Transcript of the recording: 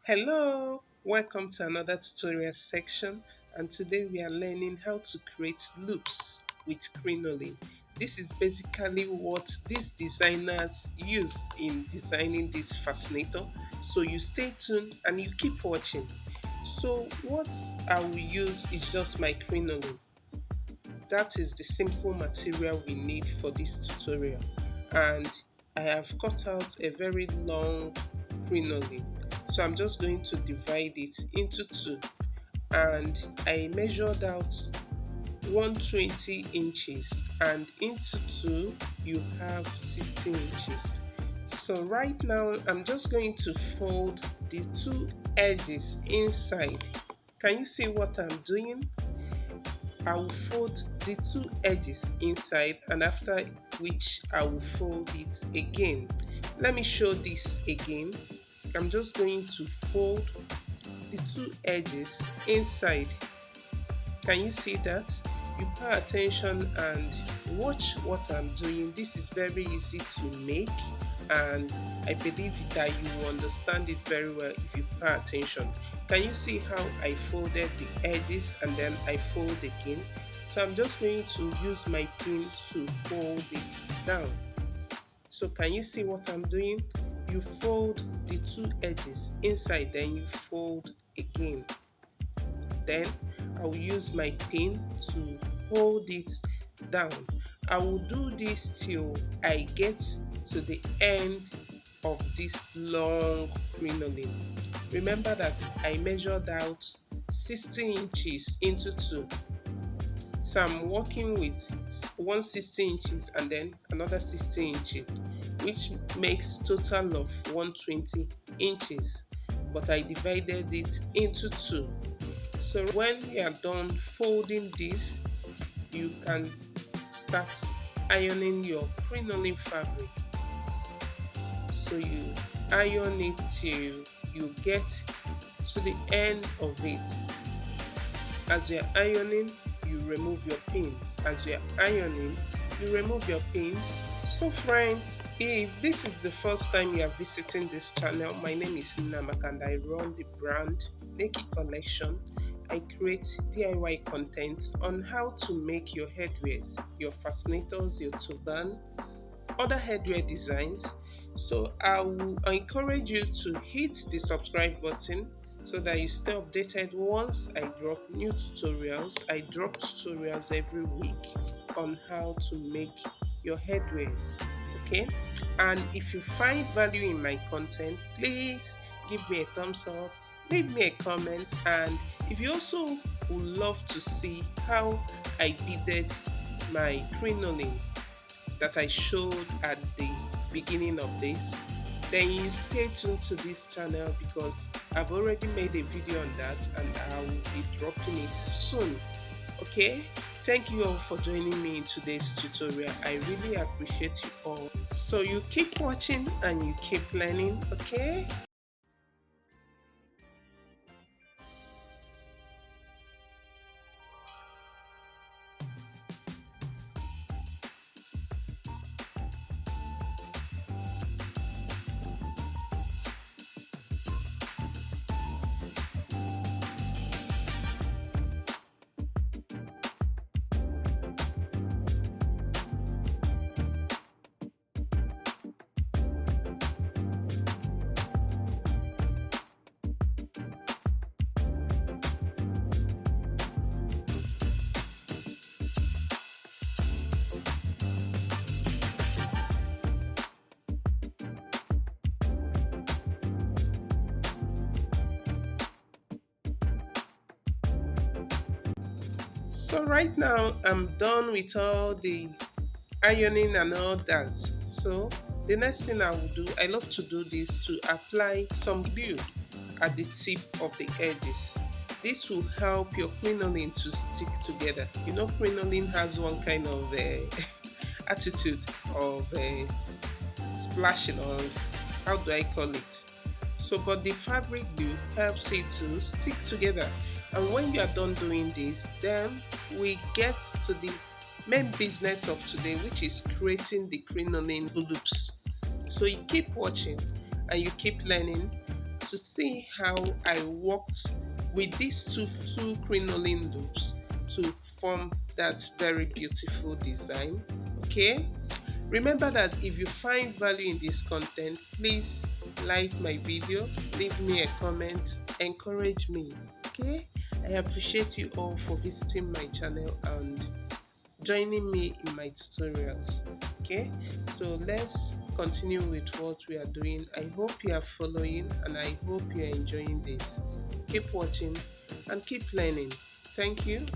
Hello, welcome to another tutorial section, and today we are learning how to create loops with Crinoline. This is basically what these designers use in designing this fascinator, so you stay tuned and you keep watching. So what I will use is just my Crinoline. That is the simple material we need for this tutorial, and I have cut out a very long crinoline, so I'm just going to divide it into two, and I measured out 120 inches, and into two you have 60 inches. So right now I'm just going to fold the two edges inside. Can you see what I'm doing? I will fold the two edges inside, and after which I will fold it again. Let me show this again. I'm just going to fold the two edges inside. Can you see that? You pay attention and watch what I'm doing. This is very easy to make, and I believe that you will understand it very well if you pay attention. Can you see how I folded the edges and then I fold again? So I'm just going to use my pin to fold it down. So can you see what I'm doing? You fold the two edges inside, then you fold again. Then I will use my pin to hold it down. I will do this till I get to the end of this long crinoline. Remember that I measured out 60 inches into two. So I'm working with 160 inches and then another 60 inches, which makes total of 120 inches. But I divided it into two. So when you are done folding this, you can start ironing your crinoline fabric. So you iron it till you get to the end of it. As you're ironing, you remove your pins. As you're ironing, you remove your pins. So friends, if this is the first time you are visiting this channel, my name is Namak and I run the brand Naked Collection. I create DIY content on how to make your headwears, your fascinators, your turban, other headwear designs. So I will encourage you to hit the subscribe button so that you stay updated once I drop new tutorials. I drop tutorials every week on how to make your headwears. Okay, and if you find value in my content, please give me a thumbs up, leave me a comment, and if you also would love to see how I beaded my crinoline that I showed at the beginning of this, then you stay tuned to this channel because I've already made a video on that and I will be dropping it soon. Okay, thank you all for joining me in today's tutorial. I really appreciate you all. So you keep watching and you keep learning. Okay. So right now I'm done with all the ironing and all that. So the next thing I will do, I love to do this to apply some glue at the tip of the edges. This will help your crinoline to stick together. You know, crinoline has one kind of attitude of splashing, or how do I call it? So but the fabric glue helps it to stick together. And when you are done doing this, then we get to the main business of today, which is creating the crinoline loops. So you keep watching and you keep learning to see how I worked with these two crinoline loops to form that very beautiful design. Okay, remember that if you find value in this content, please like my video, leave me a comment, encourage me. Okay, I appreciate you all for visiting my channel and joining me in my tutorials. Okay, so let's continue with what we are doing. I hope you are following and I hope you are enjoying this. Keep watching and keep learning. Thank you.